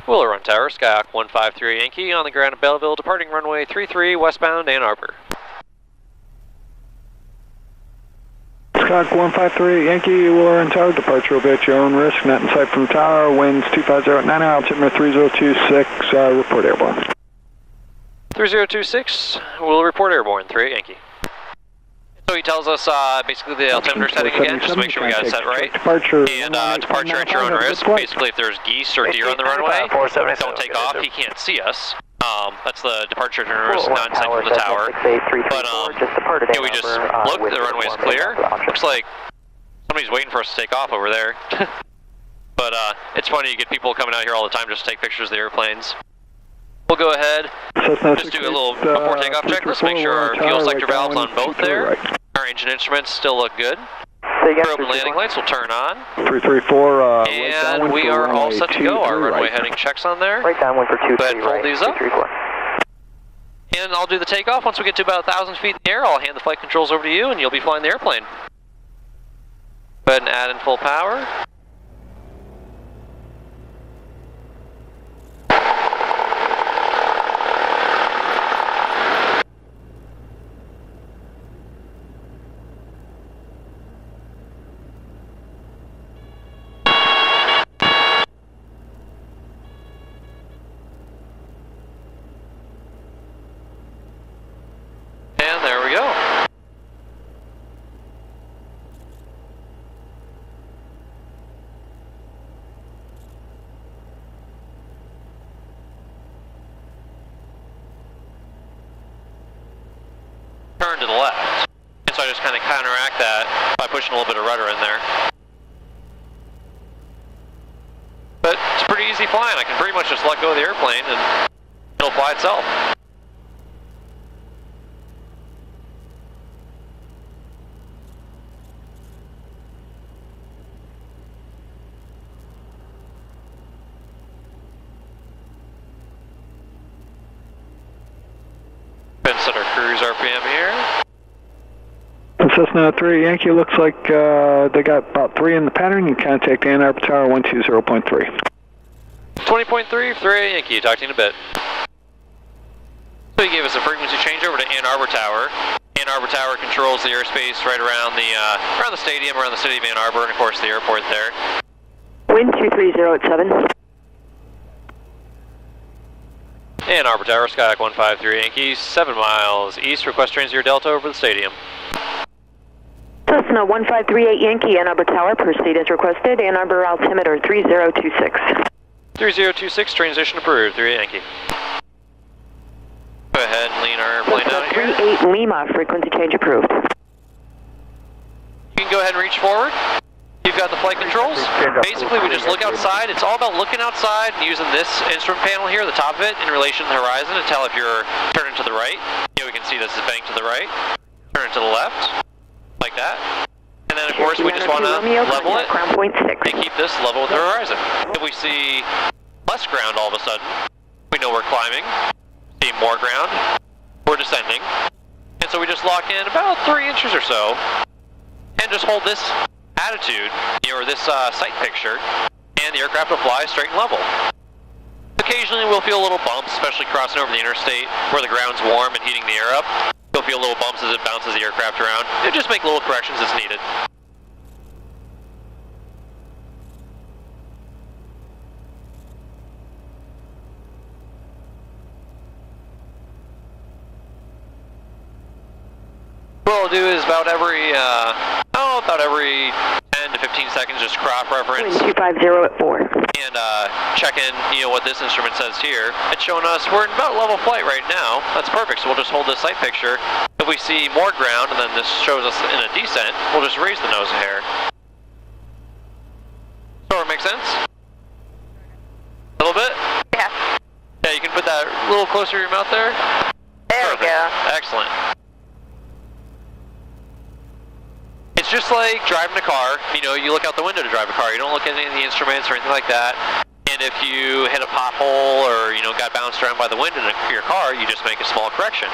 Wheeler Run Tower, Skyhawk 153 Yankee on the ground at Belleville, departing runway 33 westbound Ann Arbor. Skyhawk 153 Yankee, Wheeler Run Tower, departure will be at your own risk, not in sight from the tower, winds 250 at 9, altimeter 3026, report airborne. 3026, we'll report airborne, 38 Yankee. So he tells us basically the altimeter setting again, just to make sure we got it set right. Departure. And departure at your own risk. Basically, if there's geese or deer on the runway, don't take off. He can't see us. That's the departure at your own risk, not in sight from the tower. But we just look, the runway is clear. Looks like somebody's waiting for us to take off over there. But it's funny, you get people coming out here all the time just to take pictures of the airplanes. We'll go ahead, just do a little before takeoff check. Let's make sure our fuel sector valves on both there. Our engine instruments still look good. Probe and landing lights will turn on. 334, and we are all set to go. Our runway heading checks on there. Right down 1 for 2. Go ahead and fold these up. And I'll do the takeoff. Once we get to about 1,000 feet in the air, I'll hand the flight controls over to you and you'll be flying the airplane. Go ahead and add in full power. Turn to the left. And so I just kind of counteract that by pushing a little bit of rudder in there. But it's pretty easy flying. I can pretty much just let go of the airplane and it'll fly itself. Set our cruise RPM here. Cessna 3 Yankee, looks like they got about 3 in the pattern. You contact Ann Arbor Tower 120.3. 20.3, 3 Yankee, talk to you in a bit. So he gave us a frequency change over to Ann Arbor Tower. Ann Arbor Tower controls the airspace right around the stadium, around the city of Ann Arbor, and of course the airport there. Wind 23087. Ann Arbor Tower, Skyhawk 153 Yankee, 7 miles east, request Transit Delta over the stadium. Cessna 1538 Yankee, Ann Arbor Tower, proceed as requested, Ann Arbor altimeter 3026. 3026, transition approved, 3 Yankee. Go ahead and lean our airplane down here. 38 Lima, frequency change approved. You can go ahead and reach forward. You've got the flight controls. Basically, we just look outside. It's all about looking outside and using this instrument panel here, the top of it, in relation to the horizon to tell if you're turning to the right. You know, we can see this is banked to the right. Turn to the left, like that. And then, of course, we just want to level it and keep this level with the horizon. If we see less ground all of a sudden, we know we're climbing. See more ground, we're descending. And so we just lock in about 3 inches or so and just hold this attitude, or this sight picture, and the aircraft will fly straight and level. Occasionally we'll feel little bumps, especially crossing over the interstate where the ground's warm and heating the air up. You'll feel little bumps as it bounces the aircraft around. You just make little corrections as needed. What I'll do is about every 10 to 15 seconds, just cross-reference. 250 at 4. And check in, what this instrument says here. It's showing us we're in about level flight right now. That's perfect, so we'll just hold this sight picture. If we see more ground, and then this shows us in a descent, we'll just raise the nose a hair. Sort of make sense? A little bit? Yeah. Yeah, you can put that a little closer to your mouth there. There Perfect. we go. Excellent. It's just like driving a car. You look out the window to drive a car. You don't look at any of the instruments or anything like that. And if you hit a pothole or, got bounced around by the wind in your car, you just make a small correction.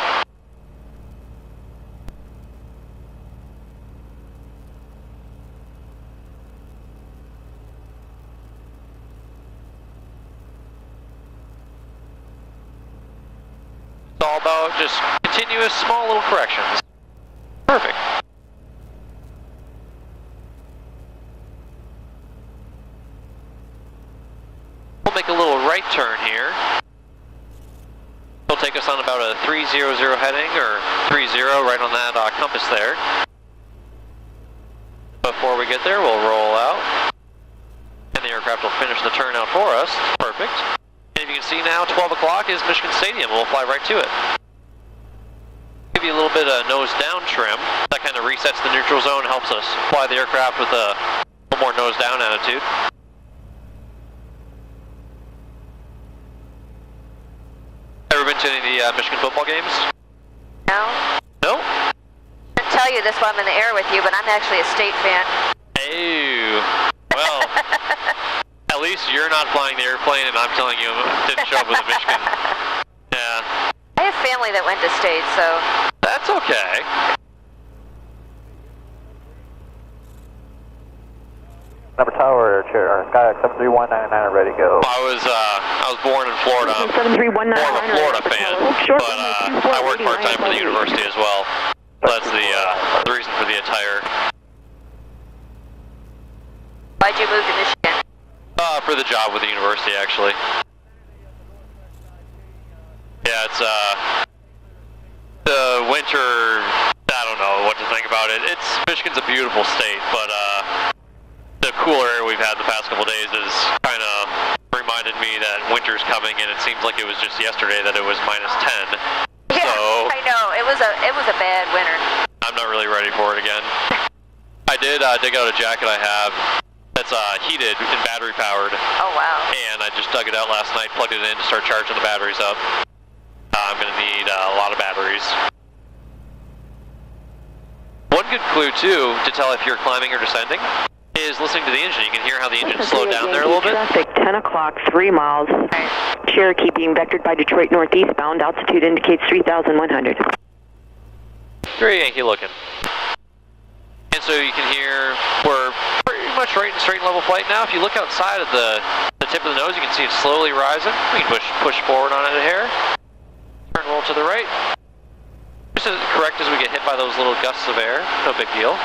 all about just continuous small little corrections. Perfect. We'll make a little right turn here. It'll take us on about a 300 heading, or 30 right on that compass there. Before we get there, we'll roll out, and the aircraft will finish the turn out for us. Perfect. And if you can see now, 12 o'clock is Michigan Stadium. We'll fly right to it. Give you a little bit of nose down trim. That kind of resets the neutral zone, helps us fly the aircraft with a little more nose down attitude. Ever been to any of the Michigan football games? No. No? I can tell you this while I'm in the air with you, but I'm actually a State fan. Ew. Well, at least you're not flying the airplane, and I'm telling you, didn't show up with a Michigan. Yeah. I have family that went to State, so... That's okay. Number tower, Skyhawk 73199 ready to go. I was born in Florida. I'm more of a Florida fan, but I work part-time for the university as well. That's the reason for the attire. Why'd you move to Michigan? For the job with the university, actually. Yeah, it's the winter. I don't know what to think about it. Michigan's a beautiful state, but the cooler air we've had the past couple days has kind of reminded me that winter's coming, and it seems like it was just yesterday that it was -10. Yeah, So I know. It was a bad winter. I'm not really ready for it again. I did dig out a jacket I have that's heated and battery powered. Oh, wow. And I just dug it out last night, plugged it in to start charging the batteries up. I'm going to need a lot of batteries. One good clue, too, to tell if you're climbing or descending is listening to the engine. You can hear how the engine slowed down there a little bit. Traffic, 10 o'clock, 3 miles. Right. Cherokee being vectored by Detroit northeastbound. Altitude indicates 3,100. 3 Yankee looking. And so you can hear we're pretty much right in straight and level flight now. If you look outside of the tip of the nose, you can see it slowly rising. We can push forward on it a hair. Turn a little to the right. Just as correct as we get hit by those little gusts of air. No big deal.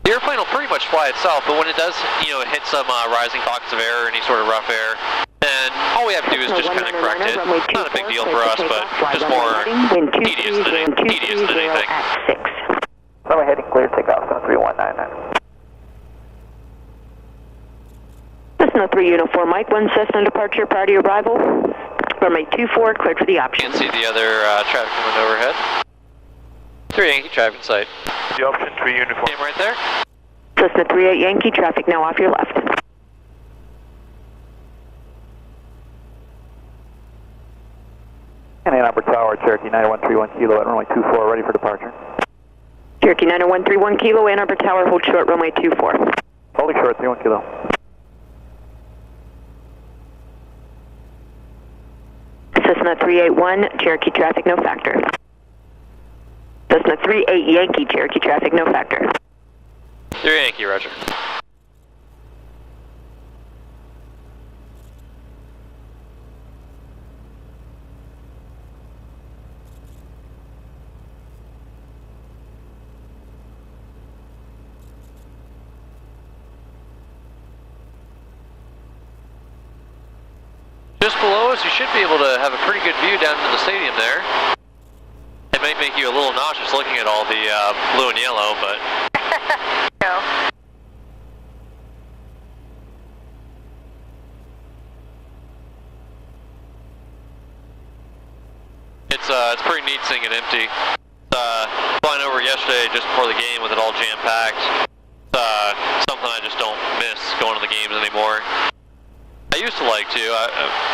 The airplane will pretty much fly itself, but when it does, hit some rising pockets of air or any sort of rough air, then all we have to do is just kind of correct it. Not a big deal for us, but just more tedious than anything. Runway heading clear, takeoff 73199. Cessna 3 Uniform Mike, 1 Cessna departure prior to arrival. Runway 24, cleared for the option. Can't see the other traffic coming overhead. 3 Yankee, traffic in sight. The option 3 uniform. Name right there. Cessna 38 Yankee, traffic now off your left. And Upper Tower, Cherokee 9131 Kilo at runway 24, ready for departure. Cherokee 9131 Kilo, Ann Arbor Tower, hold short, runway 24. Holding short, 31 Kilo. Cessna 381, Cherokee traffic no factor. Cessna 38 Yankee, Cherokee traffic no factor. 3 Yankee, roger. Just below us, you should be able to have a pretty good view down to the stadium there. It may make you a little nauseous looking at all the blue and yellow, but... No. It's pretty neat seeing it empty. Flying over yesterday just before the game with it all jam-packed. Something I just don't miss going to the games anymore. I used to like to.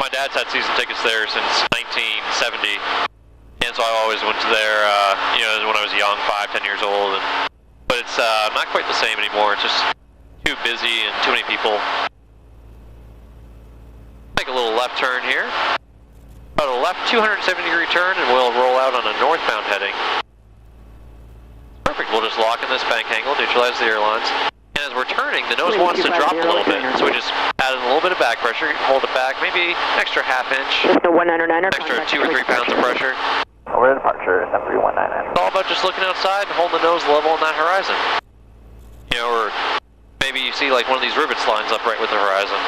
My dad's had season tickets there since 1970, and so I always went to there, when I was young, 5, 10 years old. But it's not quite the same anymore. It's just too busy and too many people. Make a little left turn here. About a left 270-degree turn, and we'll roll out on a northbound heading. Perfect. We'll just lock in this bank angle, neutralize the airlines. And as we're turning, the nose wants to drop a little bit, so we just Add in a little bit of back pressure, hold it back, maybe extra half inch, Cessna 199er. extra 2 or 3 pounds of pressure. Over to departure, 73199. It's all about just looking outside and holding the nose level on that horizon. You know, or maybe you see like one of these rivets lines up right with the horizon.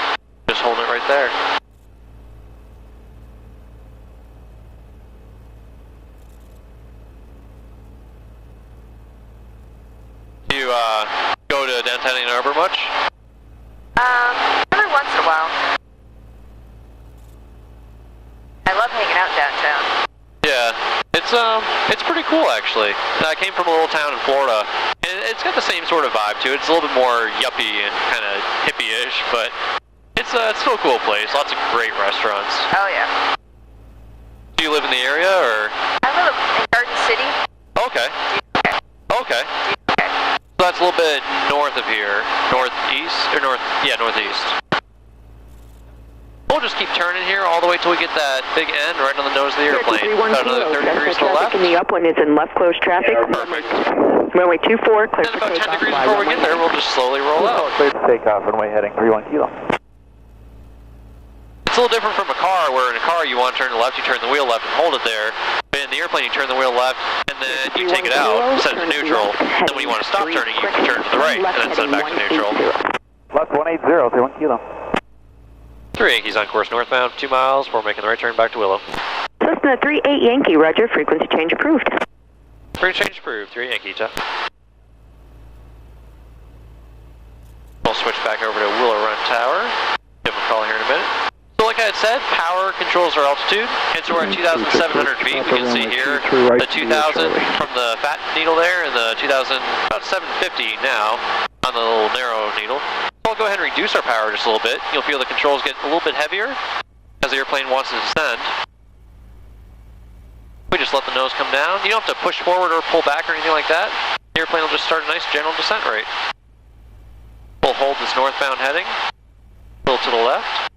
Just holding it right there. Do you go to downtown Ann Arbor much? Every once in a while. I love hanging out downtown. Yeah, it's pretty cool actually. I came from a little town in Florida, and it's got the same sort of vibe to it. It's a little bit more yuppie and kind of hippie-ish, but it's still a cool place. Lots of great restaurants. Oh yeah. Do you live in the area or? I live in Garden City. Okay. Okay. Okay. Okay. So that's a little bit north of here, northeast or northeast. We'll just keep turning here all the way till we get that big end right on the nose of the airplane. About another 30 degrees to the left. And the upwind is in left close traffic. Perfect. Runway 24, clear And for about 10 takeoff. degrees before we get there, we'll just slowly roll out. Clear to takeoff, runway heading 31 kilo. It's a little different from a car, where in a car you want to turn to the left, you turn the wheel left and hold it there. But in the airplane you turn the wheel left and then you take it out, set it to neutral. Then when you want to stop turning, you can turn to the right and then set it back to neutral. Left 180, 31 kilo. 3 Yankees on course northbound, 2 miles. We're making the right turn back to Willow. Cessna 38 Yankee, roger, frequency change approved. Frequency change approved, 3 Yankee, top. We'll switch back over to Willow Run Tower. Give them a call here in a minute. So like I had said, power controls our altitude, and so we're at 2,700 feet. We can see here the 2,000 from the fat needle there, and the 2,000, about 750 now on the little narrow needle. So I'll go ahead and reduce our power just a little bit. You'll feel the controls get a little bit heavier as the airplane wants to descend. We just let the nose come down. You don't have to push forward or pull back or anything like that. The airplane will just start a nice general descent rate. We'll hold this northbound heading, a little to the left.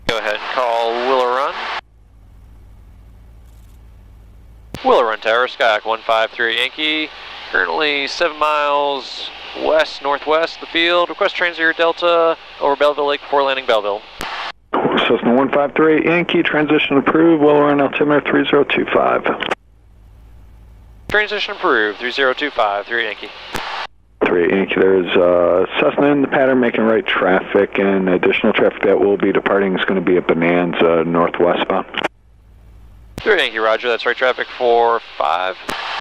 Go ahead and call Willow Run. Willow Run Tower, Skyhawk 153 Yankee. Currently 7 miles west-northwest of the field. Request transit Delta over Belleville Lake before landing Belleville. Cessna 153 Yankee, transition approved, Willow Run altimeter 3025. Transition approved, 3025, 3 Yankee. 3 Yankee, there's Cessna in the pattern making right traffic, and additional traffic that will be departing is going to be at Bonanza northwestbound. 3 Yankee, roger, that's right traffic for 5.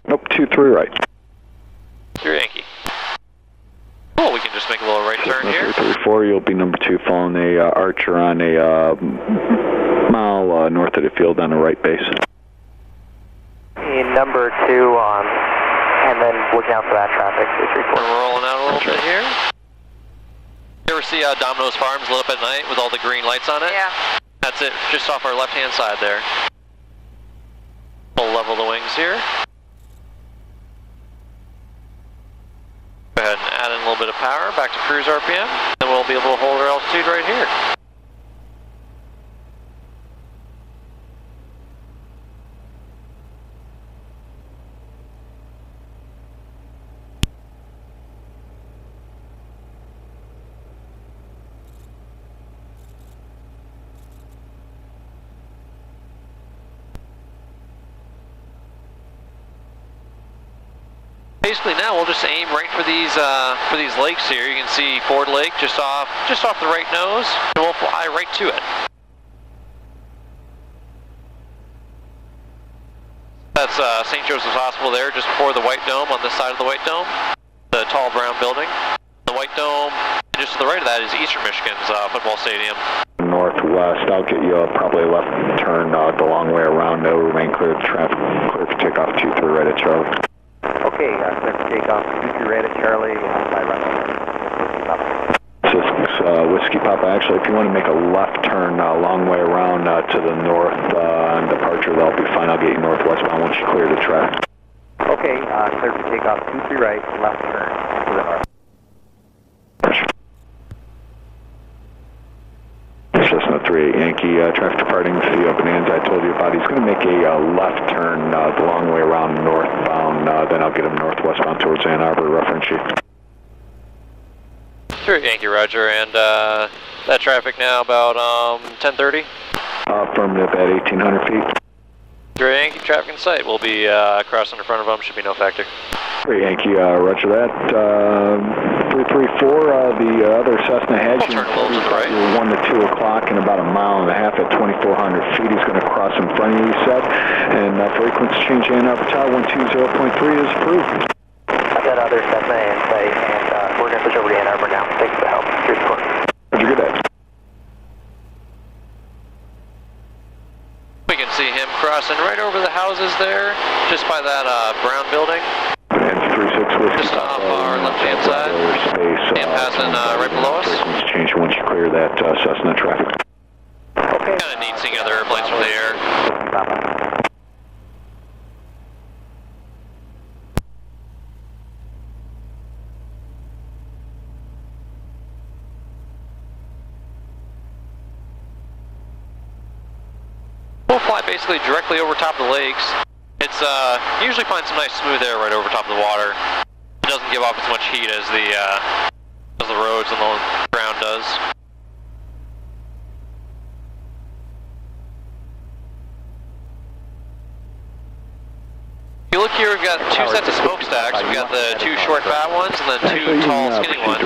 Nope, 23 right. 3 Yankee. Cool, we can just make a little right turn here. 334, you'll be number 2 following a Archer on a mile north of the field on the right base. Number 2 on, and then looking out for that traffic, 334. We're rolling out a little bit here. You ever see Domino's Farms lit up at night with all the green lights on it? Yeah. That's it, just off our left-hand side there. We'll level the wings here. Go ahead and add in a little bit of power, back to cruise RPM, and we'll be able to hold our altitude right here. Basically now we'll just aim right for these lakes here. You can see Ford Lake just off the right nose, and we'll fly right to it. That's St. Joseph's Hospital there, just before the White Dome on this side of the White Dome, the tall brown building. The White Dome, and just to the right of that is Eastern Michigan's football stadium. Northwest, I'll get you probably a left turn the long way around, no remain clear of traffic, clear for takeoff 23 right at Charlie. Okay, clear for takeoff, 23 right at Charlie, by runway. Whiskey Papa, actually, if you want to make a left turn a long way around to the north on departure, that'll be fine. I'll get you northwestbound once you clear the track. Okay, clear for takeoff, 23 right, left turn to the north. Cessna 38 Yankee, traffic departing the Bonanza I told you about. He's going to make a left turn the long way around northbound and then I'll get them northwestbound towards Ann Arbor, reference sheet. 3 Yankee, roger, and that traffic now about 10:30? Affirmative at 1,800 feet. 3 Yankee, traffic in sight. We'll be crossing in front of them, should be no factor. 3 Yankee, roger that. 334, the other Cessna has you turn a little to the right. 1 to 2 o'clock in about a mile and a half at 2,400 feet. He's going to cross in front of you, he said. And frequency change Ann Arbor Tower 120.3 is approved. That other Cessna in sight, and we're going to switch over to Ann Arbor now. Thanks for the help. Here's the course. Roger, good day. We can see him crossing right over the houses there, just by that brown building. And 36 Whiskey. Just off our left-hand side. And passing right below us. Frequency change once you clear that Cessna traffic. Okay. Kind of neat seeing other airplanes from the air. We'll fly basically directly over top of the lakes. It's usually find some nice smooth air right over top of the water. It doesn't give off as much heat as the roads and the ground does. If you look here, we've got 2 sets of smokestacks. We've got the 2 short fat ones and then 2 tall skinny ones.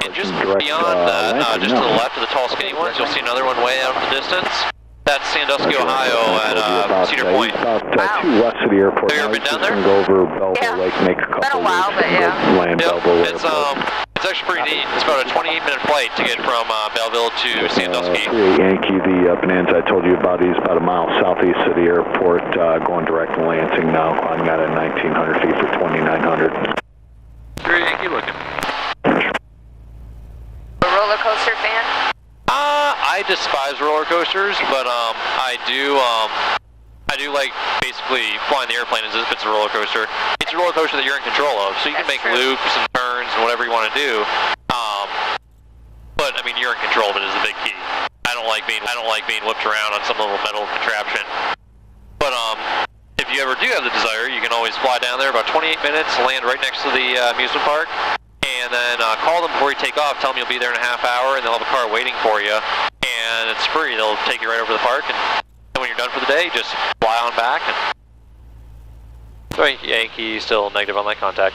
And just beyond that, just to the left of the tall skinny ones, you'll see another one way out in the distance. That's Sandusky, Ohio at Cedar Point. About 2 west of the airport. Have you ever been down there? Go over Belleville Lake, make a couple Been a while, but yeah. Land Belleville It's actually pretty neat. It's about a 28-minute flight to get from Belleville to Sandusky. 3 Yankee, the bonanza I told you about, he's about a mile southeast of the airport, going direct to Lansing now, climbing out at 1,900 feet for 2,900. 3 Yankee looking. A roller coaster fan? I despise roller coasters, but I do like basically flying the airplane as if it's a roller coaster. It's a roller coaster that you're in control of, so you can make loops and turns and whatever you want to do. But I mean, you're in control of it is the big key. I don't like being whipped around on some little metal contraption. But if you ever do have the desire, you can always fly down there about 28 minutes, land right next to the amusement park, and then call them before you take off. Tell them you'll be there in a half hour, and they'll have a car waiting for you. And it's free. They'll take you right over the park, and when you're done for the day, just fly on back. And 3 Yankee still negative on that contact.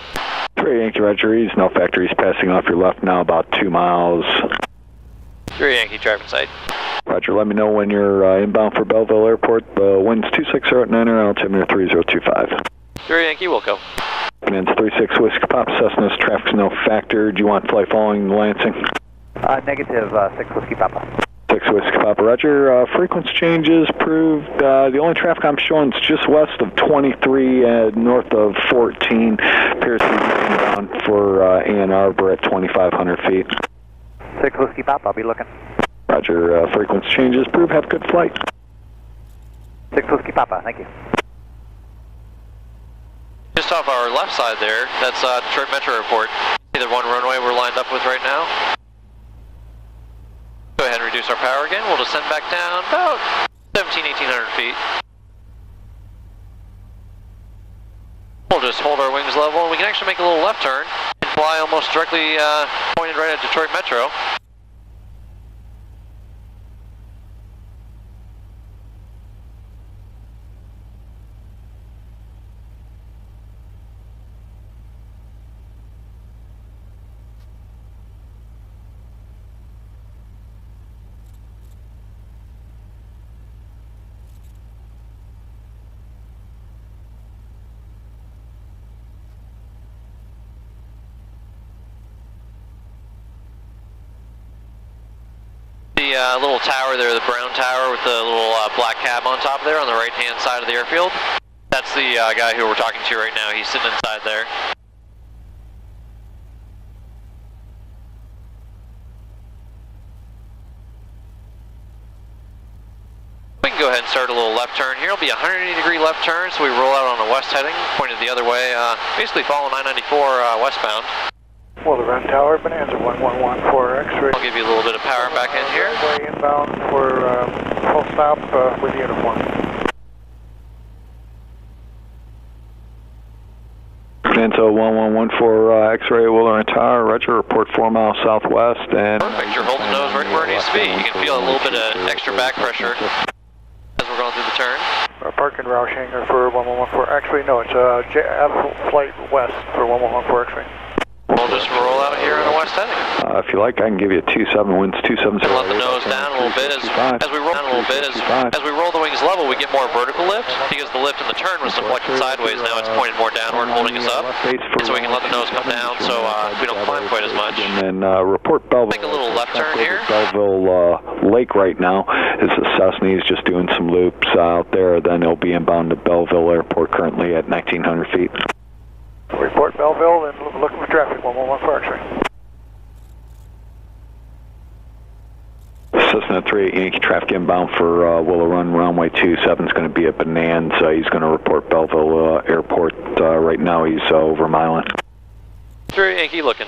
3 Yankee, roger. He's no factor. He's passing off your left now, about 2 miles. 3 Yankee, traffic sight. Roger. Let me know when you're inbound for Belleville Airport. Wind's 2609er, altimeter 3025. 3 Yankee, Wilco. And 36 Whiskey Pop, Cessna's traffic's no factor. Do you want flight following Lansing? Negative, 6 Whiskey Papa. 6 Whiskey Papa, roger. Frequency changes proved. The only traffic I'm showing is just west of 23, north of 14. Appears to be inbound for Ann Arbor at 2,500 feet. 6 Whiskey Papa, I'll be looking. Roger. Frequency changes proved. Have a good flight. 6 Whiskey Papa, thank you. Just off our left side there, that's Detroit Metro Airport. See the one runway we're lined up with right now? Go ahead and reduce our power again. We'll descend back down about 1,800 feet. We'll just hold our wings level, and we can actually make a little left turn and fly almost directly pointed right at Detroit Metro. The little tower there, the brown tower with the little black cab on top there on the right-hand side of the airfield. That's the guy who we're talking to right now. He's sitting inside there. We can go ahead and start a little left turn here. It'll be a 180-degree left turn, so we roll out on a west heading, pointed the other way, basically follow 994 westbound. Well, the Run Tower, Bonanza 1114 X-ray. I'll give you a little bit of power back in here. Way inbound for full stop with uniform. Bonanza 1114 X-ray Willer Tower, Roger, report 4 miles southwest and... Perfect, you're holding nose right where it needs to be. You can feel a little bit of extra back pressure as we're going through the turn. Parking Roush hangar for 1114. Actually, no, it's flight west for 1114 X-ray. We'll just roll out here on the west heading. If you like, I can give you a 27 winds, 270. Let the nose down a little bit as we roll down a little bit as we roll the wings level. We get more vertical lift because the lift in the turn was deflected sideways. Now it's pointed more downward, holding us up, and so we can let the nose come down so we don't climb quite as much. And then report Belleville. Make a little left turn here. Belleville Lake right now is the Cessna. He's just doing some loops out there. Then he'll be inbound to Belleville Airport currently at 1,900 feet. Report Belleville and looking for traffic, 1114 X-ray. Cessna 38 Yankee traffic inbound for Willow Run, runway 27 is going to be at Bonanza. He's going to report Belleville Airport. Right now he's over a mile in. 38 Yankee looking.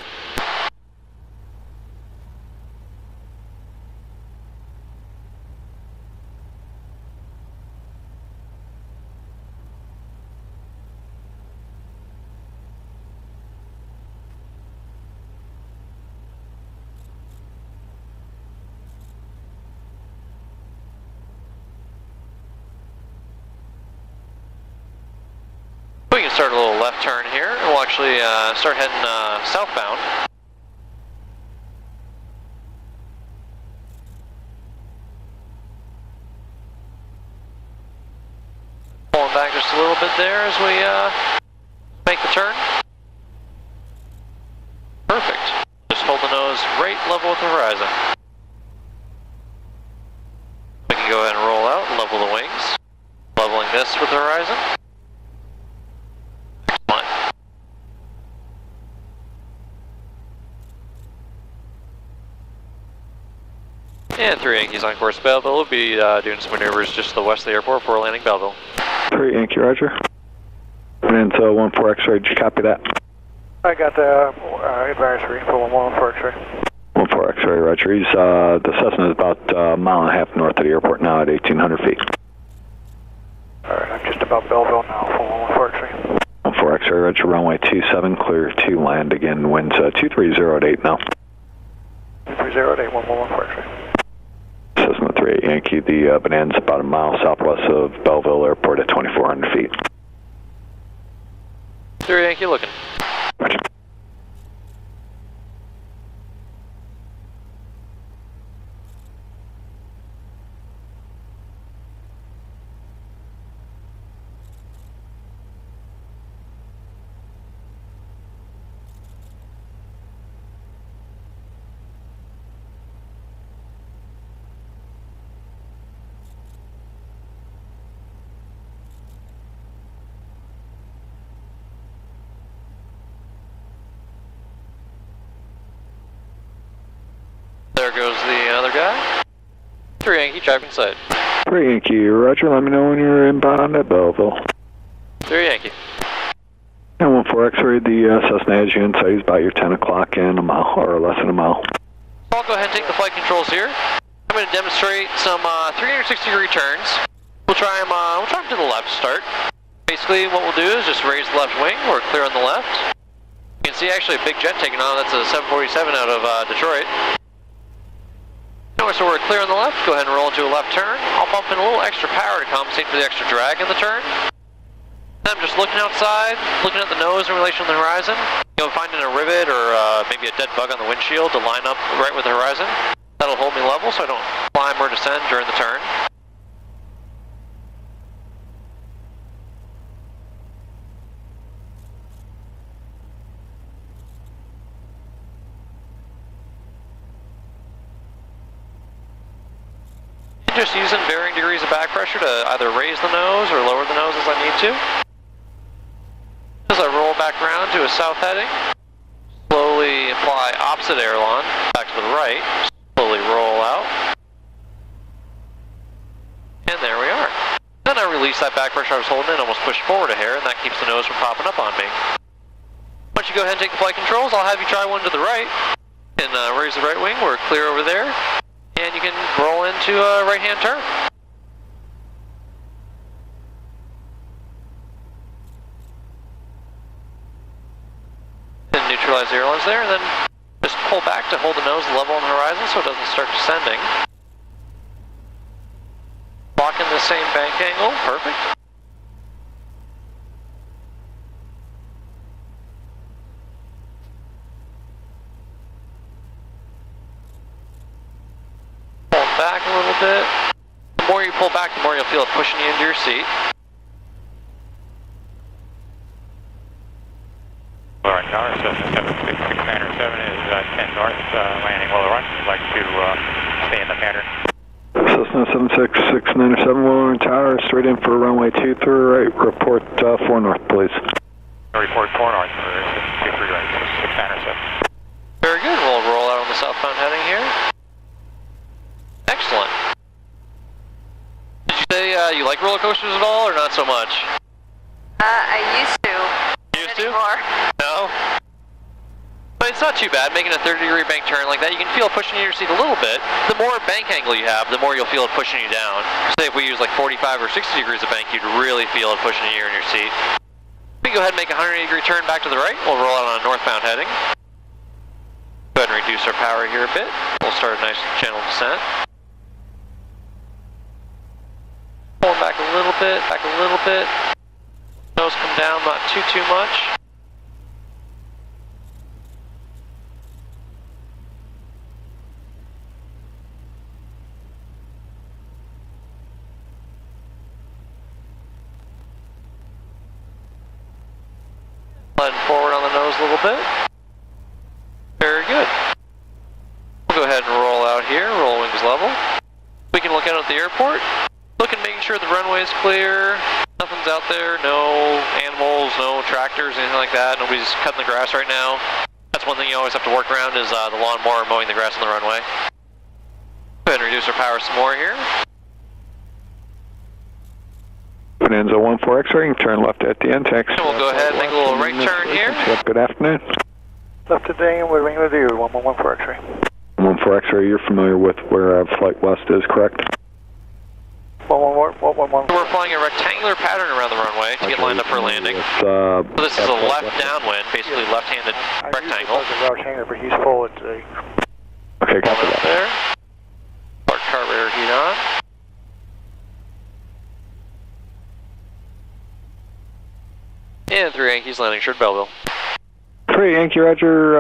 We can start a little left turn here, and we'll actually start heading southbound. Pulling back just a little bit there as we make the turn. Perfect. Just hold the nose right level with the horizon. We can go ahead and roll out and level the wings. Leveling this with the horizon. And 3 Yankees on course Belleville. We'll be doing some maneuvers just to the west of the airport before landing Belleville. 3 Yankee, Roger. Bonanza 14 X-ray, did you copy that? I got the advisory for 1114 X-ray. 14 X-ray, Roger. He's, the Cessna is about a mile and a half north of the airport now at 1,800 feet. Alright, I'm just about Belleville now for 1114 X-ray. 14 X-ray, Roger, runway 27, clear to land again, winds 230 now. 230 1114 X-ray. Cessna 38 Yankee, the Bonanza about a mile southwest of Belleville Airport at 2,400 feet. 3 Yankee looking. Roger. There goes the other guy. 3 Yankee, driving side. 3 Yankee, Roger, let me know when you're inbound at Belleville. 3 Yankee. And 14 X-ray, the Cessna has you inside, he's about your 10 o'clock in a mile, or less than a mile. I'll go ahead and take the flight controls here. I'm going to demonstrate some 360-degree turns. We'll try them to the left to start. Basically, what we'll do is just raise the left wing. We're clear on the left. You can see actually a big jet taking on. That's a 747 out of Detroit. So we're clear on the left. Go ahead and roll into a left turn. I'll bump in a little extra power to compensate for the extra drag in the turn. I'm just looking outside, looking at the nose in relation to the horizon. You know, finding a rivet or maybe a dead bug on the windshield to line up right with the horizon. That'll hold me level so I don't climb or descend during the turn. Just using varying degrees of back pressure to either raise the nose or lower the nose as I need to. As I roll back around to a south heading, slowly apply opposite aileron back to the right, slowly roll out. And there we are. Then I release that back pressure I was holding in, almost pushed forward a hair, and that keeps the nose from popping up on me. Once you go ahead and take the flight controls, I'll have you try one to the right, and raise the right wing. We're clear over there. And you can roll into a right-hand turn. neutralize the ailerons there, and then just pull back to hold the nose level on the horizon so it doesn't start descending. Lock in the same bank angle, perfect. Pull back a little bit. The more you pull back, the more you'll feel it pushing you into your seat. Alright, tower, Cessna 766 7 is 10 north, landing will run. We'd like to stay in the pattern. Cessna 76697, Willow Tower, straight in for runway 23 right, report 4 north, please. Report 4 north for 23 right, 6907. Very good, we'll roll out on the southbound heading here. Excellent. Did you say you like roller coasters at all, or not so much? I used to. Used to? Anymore. No? But it's not too bad, making a 30-degree bank turn like that, you can feel it pushing you in your seat a little bit. The more bank angle you have, the more you'll feel it pushing you down. Say if we use like 45 or 60 degrees of bank, you'd really feel it pushing you in your seat. We can go ahead and make a 180-degree turn back to the right. We'll roll out on a northbound heading. Go ahead and reduce our power here a bit. We'll start a nice gentle descent. Pulling back a little bit, back a little bit. Nose come down, not too much. Sliding forward on the nose a little bit. Very good. We'll go ahead and roll out here, roll wings level. We can look out at the airport. Looking, making sure the runway is clear. Nothing's out there, no animals, no tractors, anything like that. Nobody's cutting the grass right now. That's one thing you always have to work around is the lawnmower mowing the grass on the runway. Go ahead and reduce our power some more here. Bonanza 14 X-ray, turn left at the end, taxi. And we'll go ahead and make a little right turn here. Good afternoon. Left today, and we're winging with you, 1114 X-ray. 14 X-ray, you're familiar with where flight west is, correct? 111. We're flying a rectangular pattern around the runway to get lined up for landing. So this is a left downwind, basically left-handed rectangle. I Roush hangar, but he's forward today. Okay, copy Up that. there. Our carburetor heat on. And 3 Yankees landing, Short Belleville. 3 Yankee Roger,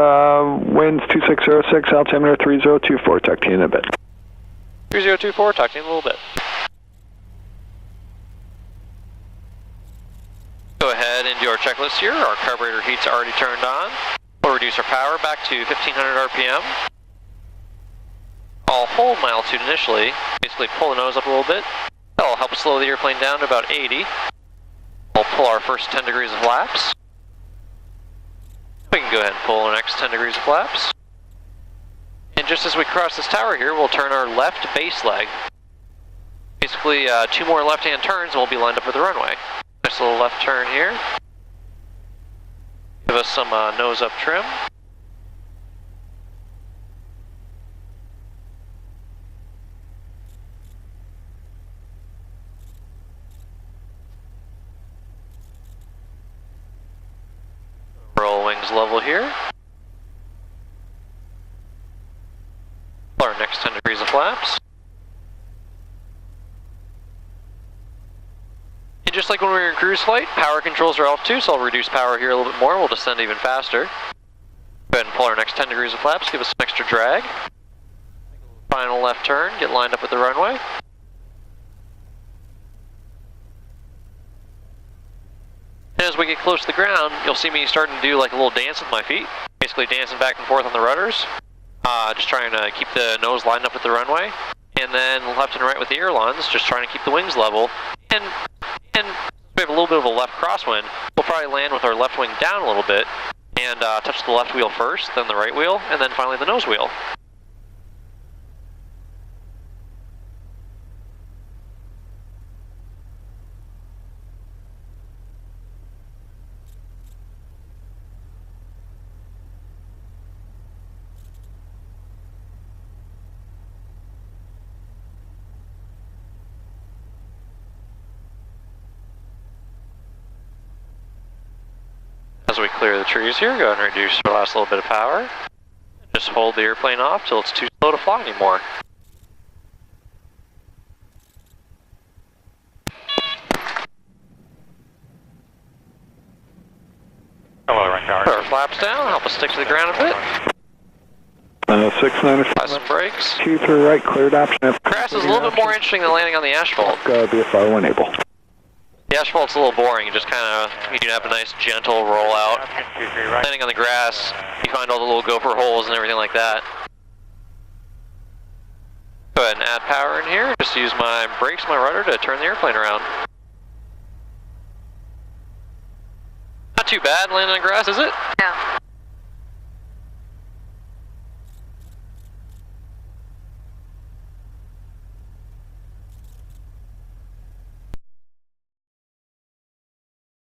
winds 2606, altimeter 3024, talk to you in a bit. 3024, talk to you in a little bit. Go ahead and do our checklist here. Our carburetor heat's already turned on. We'll reduce our power back to 1500 RPM. I'll hold my altitude initially, basically pull the nose up a little bit. That'll help slow the airplane down to about 80. We'll pull our first 10 degrees of flaps. We can go ahead and pull our next 10 degrees of flaps. And just as we cross this tower here, we'll turn our left base leg. Basically, 2 more left-hand turns and we'll be lined up for the runway. Nice little left turn here. Give us some nose-up trim. Roll wings level here. Our next 10 degrees of flaps. And just like when we were in cruise flight, power controls are off too, so I'll reduce power here a little bit more. We'll descend even faster. Go ahead and pull our next 10 degrees of flaps, give us some extra drag. Final left turn, get lined up with the runway. And as we get close to the ground, you'll see me starting to do like a little dance with my feet. Basically dancing back and forth on the rudders. Just trying to keep the nose lined up with the runway. And then left and right with the ailerons, just trying to keep the wings level. And we have a little bit of a left crosswind. We'll probably land with our left wing down a little bit and touch the left wheel first, then the right wheel, and then finally the nose wheel. As As we clear the trees here, go ahead and reduce the last little bit of power. Just hold the airplane off till it's too slow to fly anymore. Hello, run tower. Put our flaps down, help us stick to the ground a bit. 69. Apply some brakes. 2 through right, cleared option. Grass is a little bit more interesting than landing on the asphalt. BFR when able. The asphalt's a little boring, you just kind of, you can have a nice gentle roll out. Option 23 right. Landing on the grass, you find all the little gopher holes and everything like that. Go ahead and add power in here, just use my brakes, my rudder to turn the airplane around. Not too bad landing on grass, is it? No.